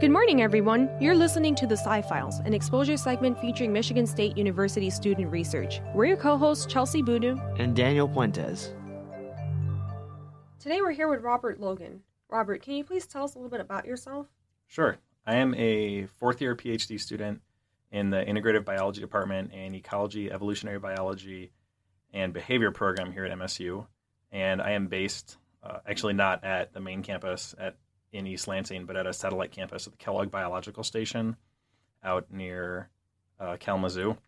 Good morning, everyone. You're listening to the Sci-Files, an exposure segment featuring Michigan State University student research. We're your co-hosts, Chelsie and Daniel Puentes. Today we're here with Robert Logan. Robert, can you please tell us a little bit about yourself? Sure. I am a fourth-year Ph.D. student in the Integrative Biology Department and Ecology, Evolutionary Biology, and Behavior program here at MSU. And I am based, actually not at the main campus in East Lansing, but at a satellite campus at the Kellogg Biological Station out near Kalamazoo,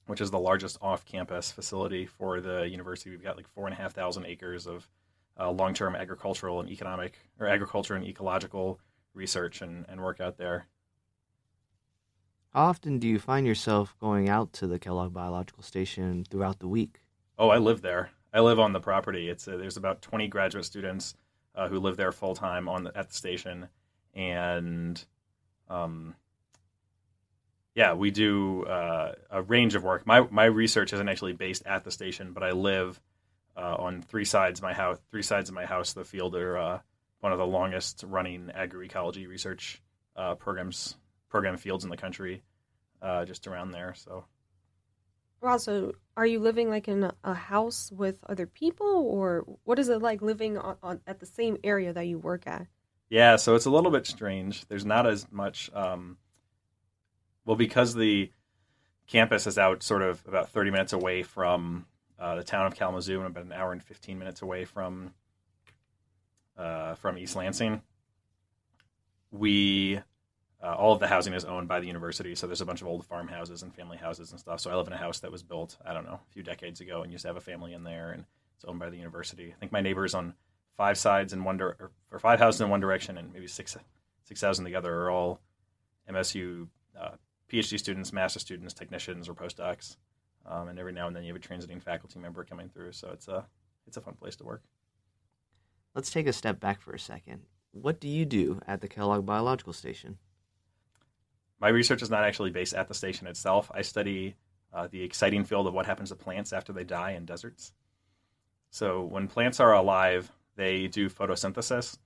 which is the largest off-campus facility for the university. We've got like 4,500 acres of long-term agricultural and agriculture and ecological research and work out there. How often do you find yourself going out to the Kellogg Biological Station throughout the week? Oh, I live there. I live on the property. There's about 20 graduate students who live there full time at the station, and we do a range of work. My research isn't actually based at the station, but I live on three sides of my house. The field are one of the longest running agroecology research program fields in the country, just around there. So. Wow, so are you living like in a house with other people, or what is it like living at the same area that you work at? Yeah, so it's a little bit strange. There's not as much, because the campus is out sort of about 30 minutes away from the town of Kalamazoo and about an hour and 15 minutes away from East Lansing. All of the housing is owned by the university, so there's a bunch of old farmhouses and family houses and stuff. So I live in a house that was built, a few decades ago, and used to have a family in there, and it's owned by the university. I think my neighbors on five houses in one direction, and maybe six houses in the other are all MSU PhD students, master students, technicians, or postdocs. And every now and then you have a transiting faculty member coming through, so it's a fun place to work. Let's take a step back for a second. What do you do at the Kellogg Biological Station? My research is not actually based at the station itself. I study the exciting field of what happens to plants after they die in deserts. So when plants are alive, they do photosynthesis,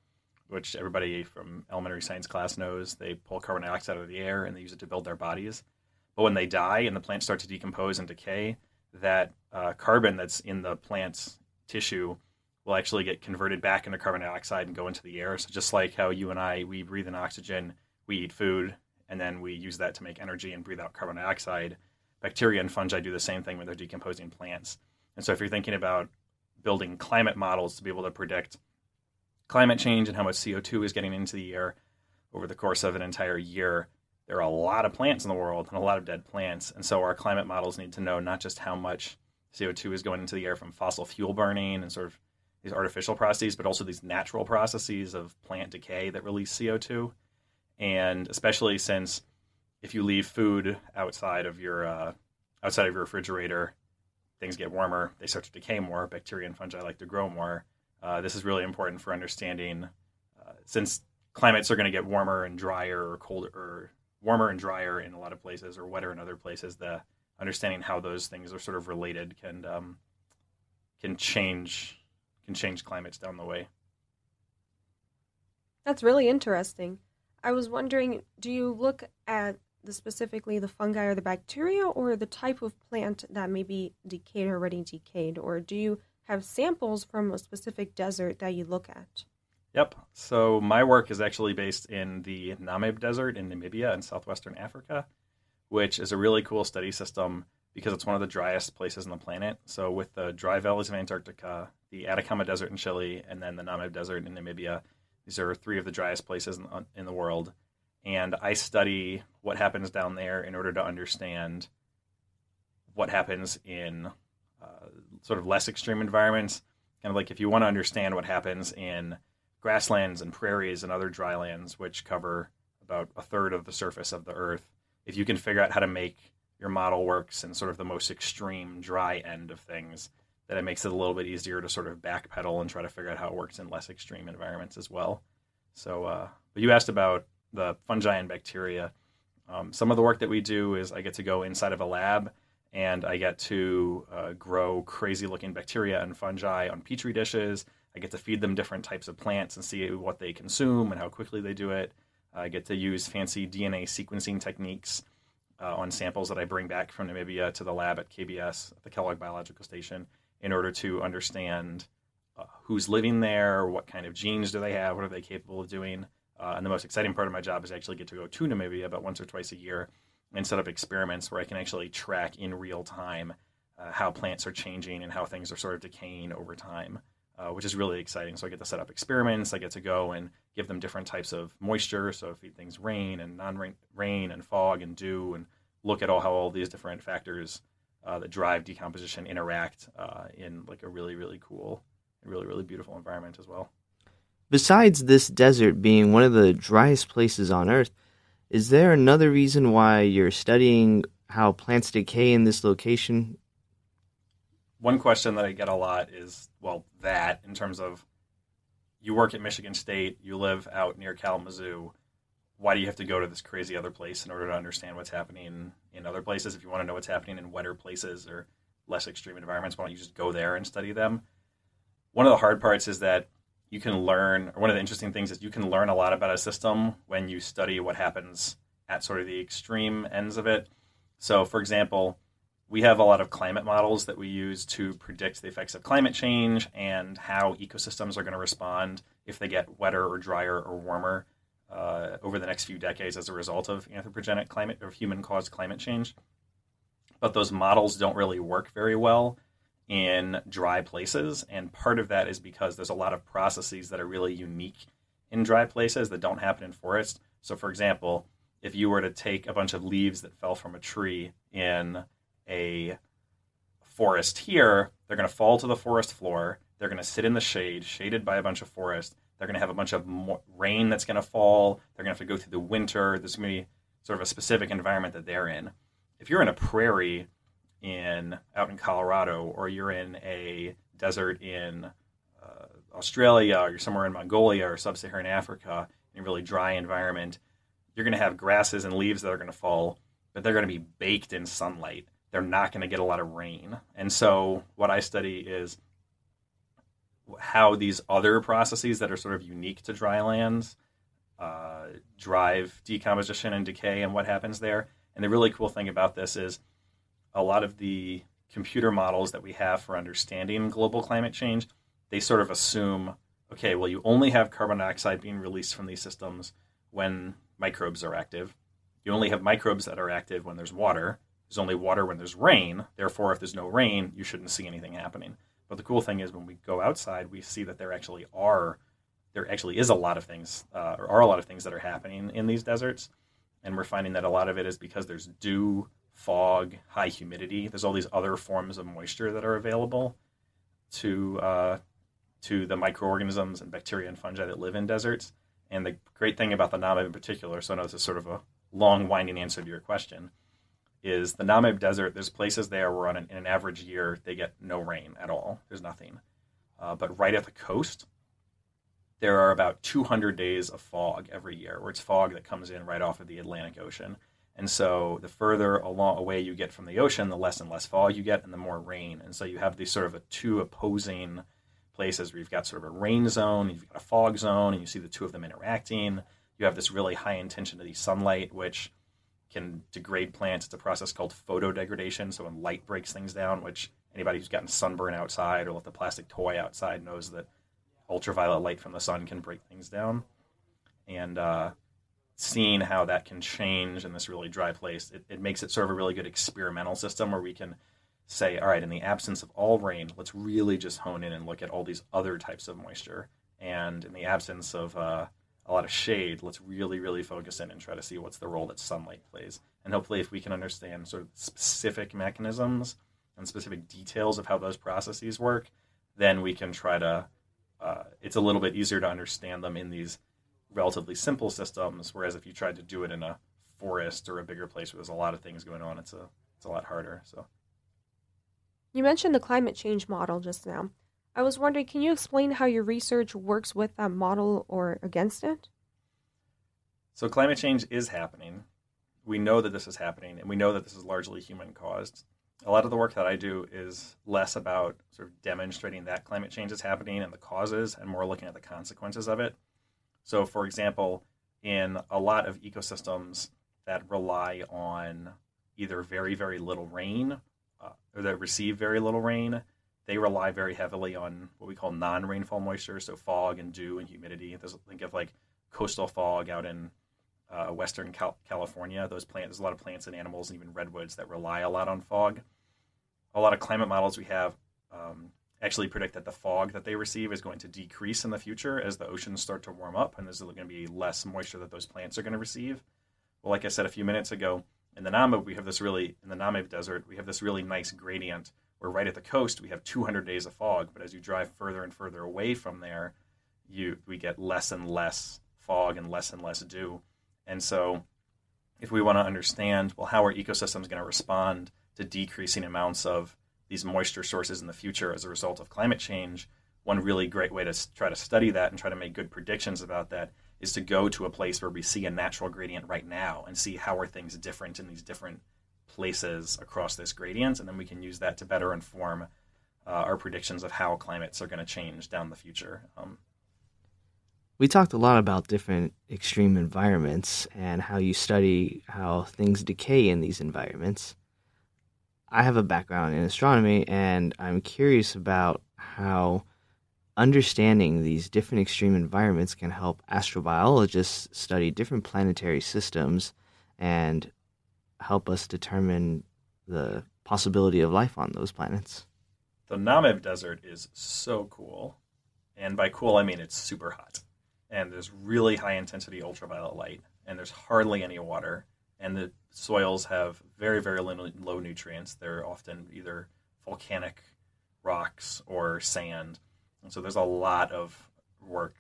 which everybody from elementary science class knows. They pull carbon dioxide out of the air and they use it to build their bodies. But when they die and the plants start to decompose and decay, that carbon that's in the plant's tissue will actually get converted back into carbon dioxide and go into the air. So just like how you and I, we breathe in oxygen, we eat food, and then we use that to make energy and breathe out carbon dioxide. Bacteria and fungi do the same thing when they're decomposing plants. And so if you're thinking about building climate models to be able to predict climate change and how much CO2 is getting into the air over the course of an entire year, there are a lot of plants in the world and a lot of dead plants. And so our climate models need to know not just how much CO2 is going into the air from fossil fuel burning and sort of these artificial processes, but also these natural processes of plant decay that release CO2. And especially since if you leave food outside of your refrigerator, things get warmer, they start to decay more, bacteria and fungi like to grow more. This is really important for understanding, since climates are going to get warmer and drier or colder, or warmer and drier in a lot of places or wetter in other places, the understanding how those things are sort of related can change climates down the way. That's really interesting. I was wondering, do you look at specifically the fungi or the bacteria, or the type of plant that may be decayed or already decayed, or do you have samples from a specific desert that you look at? Yep. So my work is actually based in the Namib Desert in Namibia in southwestern Africa, which is a really cool study system because it's one of the driest places on the planet. So with the dry valleys of Antarctica, the Atacama Desert in Chile, and then the Namib Desert in Namibia, these are three of the driest places in the world. And I study what happens down there in order to understand what happens in sort of less extreme environments. Kind of like if you want to understand what happens in grasslands and prairies and other dry lands, which cover about a third of the surface of the Earth, if you can figure out how to make your model works in sort of the most extreme dry end of things, then it makes it a little bit easier to sort of backpedal and try to figure out how it works in less extreme environments as well. So, but you asked about the fungi and bacteria. Some of the work that we do is I get to go inside of a lab and I get to grow crazy-looking bacteria and fungi on petri dishes. I get to feed them different types of plants and see what they consume and how quickly they do it. I get to use fancy DNA sequencing techniques on samples that I bring back from Namibia to the lab at KBS, the Kellogg Biological Station, in order to understand who's living there, what kind of genes do they have, what are they capable of doing. And the most exciting part of my job is I actually get to go to Namibia about once or twice a year and set up experiments where I can actually track in real time how plants are changing and how things are sort of decaying over time, which is really exciting. So I get to set up experiments. I get to go and give them different types of moisture, so feed things rain and non-rain and fog and dew, and look at how all these different factors that drive decomposition interact in like a really, really cool, really, really beautiful environment as well. Besides this desert being one of the driest places on Earth, is there another reason why you're studying how plants decay in this location? One question that I get a lot is, well, that in terms of you work at Michigan State, you live out near Kalamazoo, why do you have to go to this crazy other place in order to understand what's happening in other places? If you want to know what's happening in wetter places or less extreme environments, why don't you just go there and study them? One of the hard parts is that you can learn, or one of the interesting things is you can learn a lot about a system when you study what happens at sort of the extreme ends of it. So, for example, we have a lot of climate models that we use to predict the effects of climate change and how ecosystems are going to respond if they get wetter or drier or warmer over the next few decades as a result of anthropogenic climate or human-caused climate change. But those models don't really work very well in dry places, and part of that is because there's a lot of processes that are really unique in dry places that don't happen in forests. So, for example, if you were to take a bunch of leaves that fell from a tree in a forest here, they're going to fall to the forest floor. They're going to sit in the shade, shaded by a bunch of forest. They're going to have a bunch of rain that's going to fall. They're going to have to go through the winter. There's going to be sort of a specific environment that they're in. If you're in a prairie out in Colorado, or you're in a desert in Australia, or you're somewhere in Mongolia or sub-Saharan Africa in a really dry environment, you're going to have grasses and leaves that are going to fall, but they're going to be baked in sunlight. They're not going to get a lot of rain. And so what I study is how these other processes that are sort of unique to dry lands drive decomposition and decay and what happens there. And the really cool thing about this is a lot of the computer models that we have for understanding global climate change, they sort of assume, okay, well, you only have carbon dioxide being released from these systems when microbes are active. You only have microbes that are active when there's water. There's only water when there's rain. Therefore, if there's no rain, you shouldn't see anything happening. But the cool thing is when we go outside, we see that there actually is a lot of things, or are a lot of things that are happening in these deserts. And we're finding that a lot of it is because there's dew, fog, high humidity. There's all these other forms of moisture that are available to the microorganisms and bacteria and fungi that live in deserts. And the great thing about the Namib in particular, so I know this is sort of a long, winding answer to your question, is the Namib Desert, there's places there where in an average year they get no rain at all. There's nothing. But right at the coast, there are about 200 days of fog every year, where it's fog that comes in right off of the Atlantic Ocean. And so the further away you get from the ocean, the less and less fog you get and the more rain. And so you have these sort of two opposing places where you've got sort of a rain zone, you've got a fog zone, and you see the two of them interacting. You have this really high intensity sunlight, which can degrade plants. It's a process called photodegradation. So when light breaks things down, which anybody who's gotten sunburn outside or left a plastic toy outside knows that ultraviolet light from the sun can break things down. And seeing how that can change in this really dry place, it makes it sort of a really good experimental system where we can say, all right, in the absence of all rain, let's really just hone in and look at all these other types of moisture. And in the absence of a lot of shade, let's really, really focus in and try to see what's the role that sunlight plays. And hopefully if we can understand sort of specific mechanisms and specific details of how those processes work, then we can try to, it's a little bit easier to understand them in these relatively simple systems, whereas if you tried to do it in a forest or a bigger place where there's a lot of things going on, it's a lot harder. So, you mentioned the climate change model just now. I was wondering, can you explain how your research works with that model or against it? So climate change is happening. We know that this is happening, and we know that this is largely human-caused. A lot of the work that I do is less about sort of demonstrating that climate change is happening and the causes, and more looking at the consequences of it. So, for example, in a lot of ecosystems that rely on either very, very little rain or that receive very little rain, they rely very heavily on what we call non-rainfall moisture, so fog and dew and humidity. Think of like coastal fog out in Western California. There's a lot of plants and animals and even redwoods that rely a lot on fog. A lot of climate models we have actually predict that the fog that they receive is going to decrease in the future as the oceans start to warm up, and there's going to be less moisture that those plants are going to receive. Well, like I said a few minutes ago, in the Namib Desert, we have this really nice gradient where right at the coast we have 200 days of fog, but as you drive further and further away from there, we get less and less fog and less dew. And so if we want to understand, well, how are ecosystems going to respond to decreasing amounts of these moisture sources in the future as a result of climate change, one really great way to try to study that and try to make good predictions about that is to go to a place where we see a natural gradient right now and see how are things different in these different places across this gradient, and then we can use that to better inform our predictions of how climates are going to change down the future. We talked a lot about different extreme environments and how you study how things decay in these environments. I have a background in astronomy, and I'm curious about how understanding these different extreme environments can help astrobiologists study different planetary systems and help us determine the possibility of life on those planets. The Namib Desert is so cool. And by cool, I mean it's super hot. And there's really high intensity ultraviolet light. And there's hardly any water. And the soils have very, very low nutrients. They're often either volcanic rocks or sand. And so there's a lot of work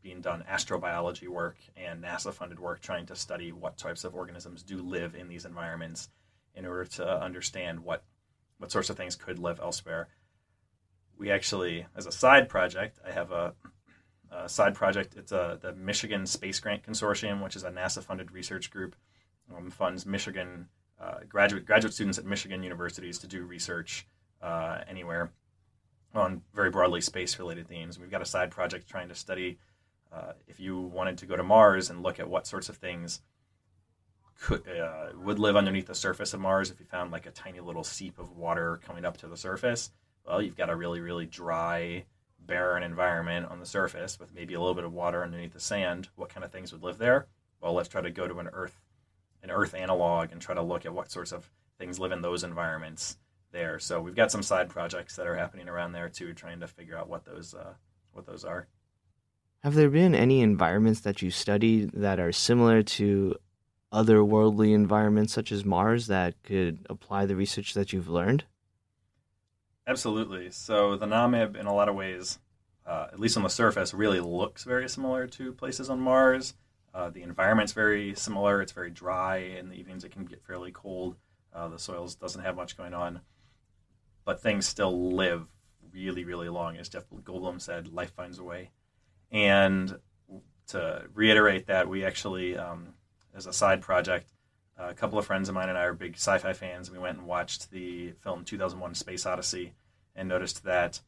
being done, astrobiology work and NASA-funded work trying to study what types of organisms do live in these environments in order to understand what sorts of things could live elsewhere. We actually, as a side project, I have a side project. It's the Michigan Space Grant Consortium, which is a NASA-funded research group, funds Michigan graduate students at Michigan universities to do research anywhere on very broadly space-related themes. We've got a side project trying to study if you wanted to go to Mars and look at what sorts of things would live underneath the surface of Mars if you found like a tiny little seep of water coming up to the surface. Well, you've got a really, really dry, barren environment on the surface with maybe a little bit of water underneath the sand. What kind of things would live there? Well, let's try to go to an Earth analog and try to look at what sorts of things live in those environments there. So we've got some side projects that are happening around there too, trying to figure out what those are. Have there been any environments that you studied that are similar to otherworldly environments such as Mars that could apply the research that you've learned? Absolutely. So the Namib, in a lot of ways, at least on the surface, really looks very similar to places on Mars. The environment's very similar. It's very dry. In the evenings, it can get fairly cold. The soils doesn't have much going on. But things still live really, really long. As Jeff Goldblum said, life finds a way. And to reiterate that, we actually, as a side project, a couple of friends of mine and I are big sci-fi fans, and we went and watched the film 2001: Space Odyssey and noticed that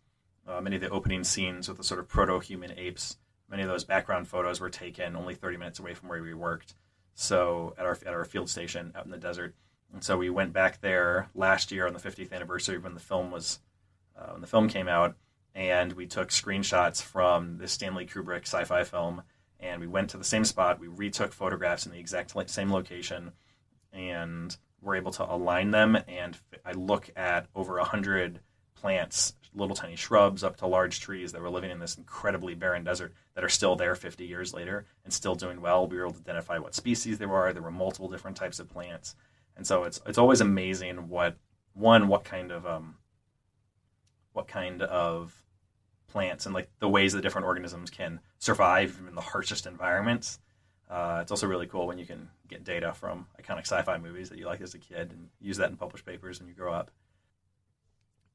many of the opening scenes with the sort of proto-human apes, many of those background photos were taken only 30 minutes away from where we worked, so at our field station out in the desert. And so we went back there last year on the 50th anniversary when the film came out, and we took screenshots from the Stanley Kubrick sci-fi film, and we went to the same spot. We retook photographs in the exact same location, and we're able to align them. And I look at over 100 plants, little tiny shrubs up to large trees that were living in this incredibly barren desert that are still there 50 years later and still doing well. We were able to identify what species they were. There were multiple different types of plants. And so it's always amazing what kind of plants and like the ways that different organisms can survive in the harshest environments. It's also really cool when you can get data from iconic sci-fi movies that you liked as a kid and use that in published papers when you grow up.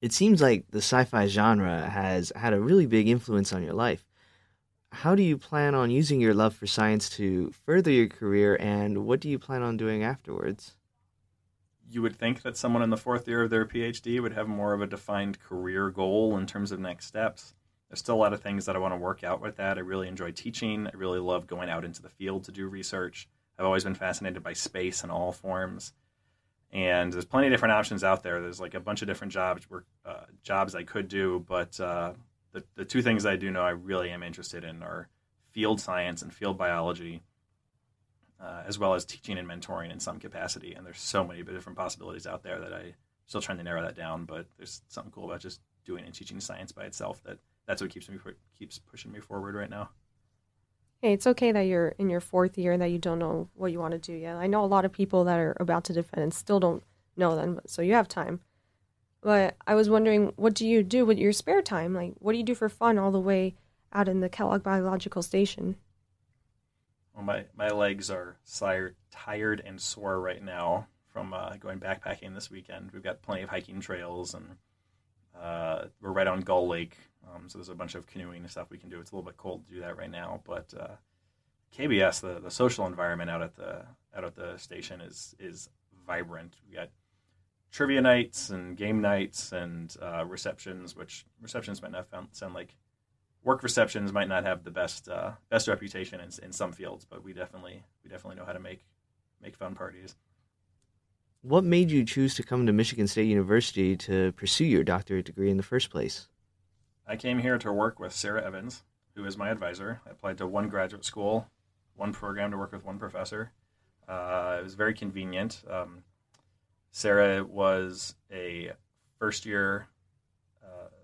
It seems like the sci-fi genre has had a really big influence on your life. How do you plan on using your love for science to further your career, and what do you plan on doing afterwards? You would think that someone in the fourth year of their Ph.D. would have more of a defined career goal in terms of next steps. There's still a lot of things that I want to work out with that. I really enjoy teaching. I really love going out into the field to do research. I've always been fascinated by space in all forms. And there's plenty of different options out there. There's like a bunch of different jobs I could do, but the two things I do know I really am interested in are field science and field biology, as well as teaching and mentoring in some capacity. And there's so many different possibilities out there that I'm still trying to narrow that down, but there's something cool about just doing and teaching science by itself that's what keeps pushing me forward right now. Hey, it's okay that you're in your fourth year and that you don't know what you want to do yet. I know a lot of people that are about to defend and still don't know them, so you have time. But I was wondering, what do you do with your spare time? Like, what do you do for fun all the way out in the Kellogg Biological Station? Well, my legs are tired and sore right now from going backpacking this weekend. We've got plenty of hiking trails, and we're right on Gull Lake, so there's a bunch of canoeing and stuff we can do. It's a little bit cold to do that right now, but KBS, the social environment out at the station is vibrant. We got trivia nights and game nights and receptions, which receptions might not sound like work receptions might not have the best reputation in some fields, but we definitely know how to make fun parties. What made you choose to come to Michigan State University to pursue your doctorate degree in the first place? I came here to work with Sarah Evans, who is my advisor. I applied to one graduate school, one program to work with one professor. It was very convenient. Sarah was a first-year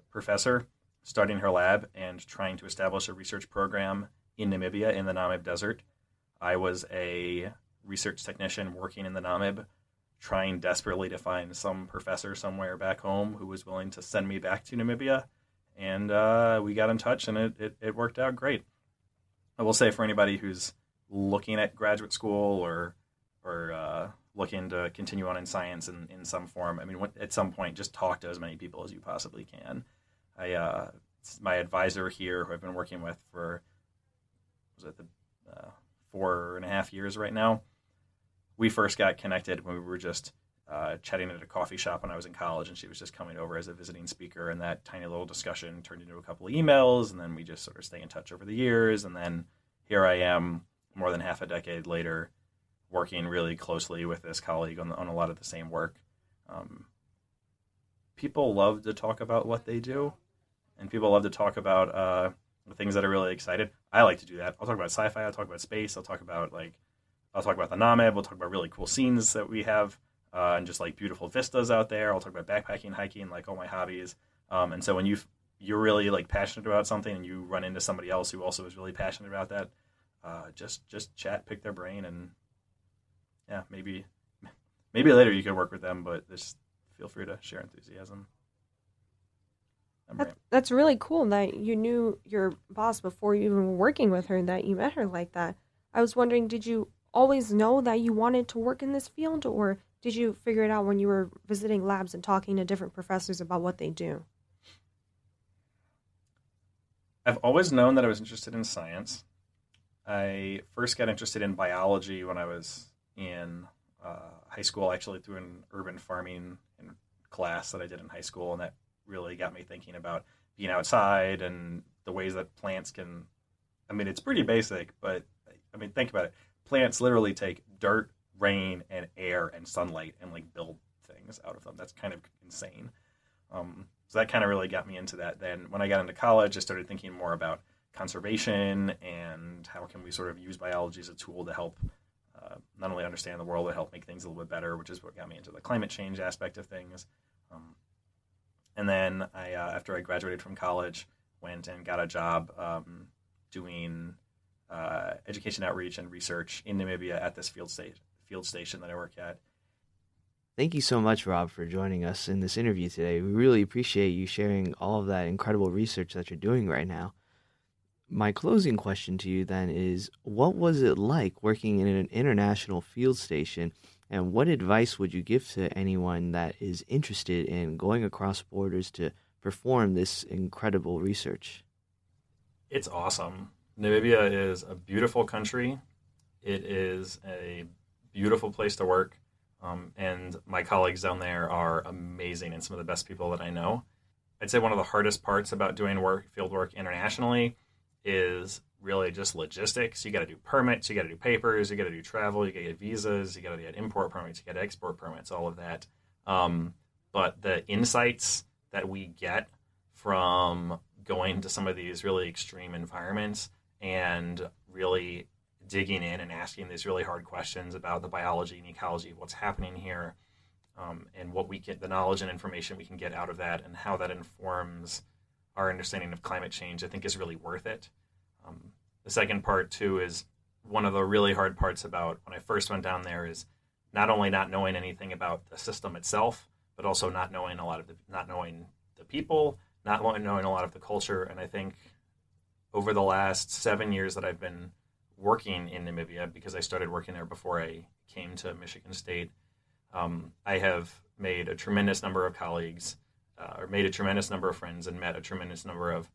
professor starting her lab and trying to establish a research program in Namibia in the Namib Desert. I was a research technician working in the Namib, trying desperately to find some professor somewhere back home who was willing to send me back to Namibia. And we got in touch, and it worked out great. I will say, for anybody who's looking at graduate school or looking to continue on in science in some form, I mean, at some point, just talk to as many people as you possibly can. My advisor here, who I've been working with for 4.5 years right now, we first got connected when we were just chatting at a coffee shop when I was in college, and she was just coming over as a visiting speaker, and that tiny little discussion turned into a couple of emails, and then we just sort of stay in touch over the years, and then here I am more than half a decade later working really closely with this colleague on a lot of the same work. People love to talk about what they do, and people love to talk about the things that are really excited. I like to do that. I'll talk about sci-fi, I'll talk about space, I'll talk about the Namib, we'll talk about really cool scenes that we have, and just like beautiful vistas out there. I'll talk about backpacking, hiking, like all my hobbies. And so when you're really like passionate about something and you run into somebody else who also is really passionate about that, just chat, pick their brain, and yeah, maybe later you could work with them, but just feel free to share enthusiasm. That's really cool that you knew your boss before you even were working with her, that you met her like that. I was wondering, did you always know that you wanted to work in this field, or did you figure it out when you were visiting labs and talking to different professors about what they do? I've always known that I was interested in science. I first got interested in biology when I was in high school, actually through an urban farming class that I did in high school, and that really got me thinking about being outside and the ways that plants can, I mean, it's pretty basic, but I mean, think about it. Plants literally take dirt, rain, and air and sunlight and like build things out of them. That's kind of insane. So that kind of really got me into that. Then when I got into college, I started thinking more about conservation and how can we sort of use biology as a tool to help not only understand the world, but help make things a little bit better, which is what got me into the climate change aspect of things. And then after I graduated from college, went and got a job doing education outreach and research in Namibia at this field station that I work at. Thank you so much, Rob, for joining us in this interview today. We really appreciate you sharing all of that incredible research that you're doing right now. My closing question to you then is, what was it like working in an international field station, and what advice would you give to anyone that is interested in going across borders to perform this incredible research? It's awesome. Namibia is a beautiful country. It is a beautiful place to work. And my colleagues down there are amazing and some of the best people that I know. I'd say one of the hardest parts about doing field work internationally is really just logistics. You got to do permits, you got to do papers, you got to do travel, you got to get visas, you got to get import permits, you got to export permits, all of that. But the insights that we get from going to some of these really extreme environments and really digging in and asking these really hard questions about the biology and ecology of what's happening here, and what we get, the knowledge and information we can get out of that, and how that informs our understanding of climate change, I think is really worth it. The second part too is one of the really hard parts about when I first went down there is not only not knowing anything about the system itself, but also not knowing the people, not knowing a lot of the culture. And I think over the last 7 years that I've been working in Namibia, because I started working there before I came to Michigan State, I have made a tremendous number of colleagues, or made a tremendous number of friends, and met a tremendous number of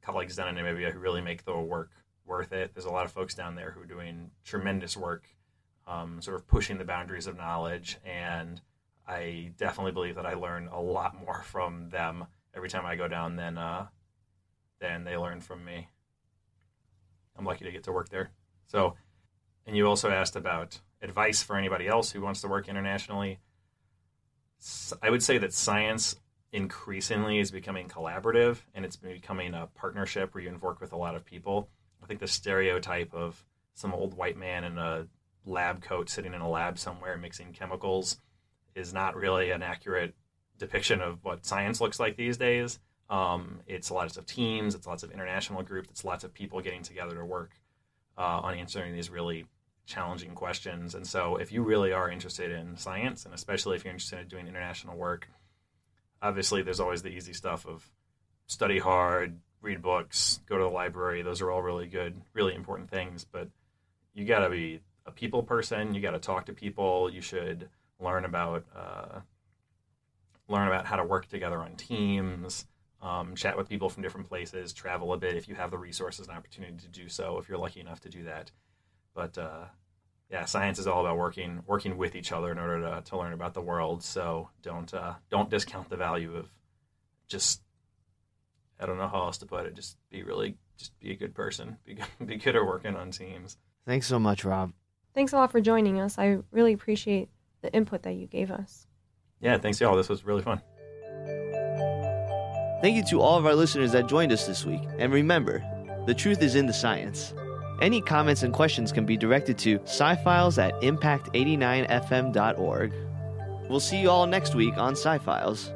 colleagues down in Namibia who really make the work worth it. There's a lot of folks down there who are doing tremendous work, sort of pushing the boundaries of knowledge, and I definitely believe that I learn a lot more from them every time I go down than they learn from me. I'm lucky to get to work there. So, and you also asked about advice for anybody else who wants to work internationally. I would say that science increasingly is becoming collaborative, and it's becoming a partnership where you can work with a lot of people. I think the stereotype of some old white man in a lab coat sitting in a lab somewhere mixing chemicals is not really an accurate depiction of what science looks like these days. It's lots of teams, it's lots of international groups, it's lots of people getting together to work on answering these really challenging questions. And so if you really are interested in science, and especially if you're interested in doing international work, obviously there's always the easy stuff of study hard, read books, go to the library. Those are all really good, really important things. But you got to be a people person. You got to talk to people. You should learn about how to work together on teams, chat with people from different places, travel a bit if you have the resources and opportunity to do so, if you're lucky enough to do that. But yeah, science is all about working with each other in order to learn about the world. So don't discount the value of just, I don't know how else to put it, just be a good person, be good at working on teams. Thanks so much, Rob. Thanks a lot for joining us. I really appreciate the input that you gave us. Yeah, thanks y'all. This was really fun. Thank you to all of our listeners that joined us this week. And remember, the truth is in the science. Any comments and questions can be directed to Sci-Files at impact89fm.org. We'll see you all next week on Sci-Files.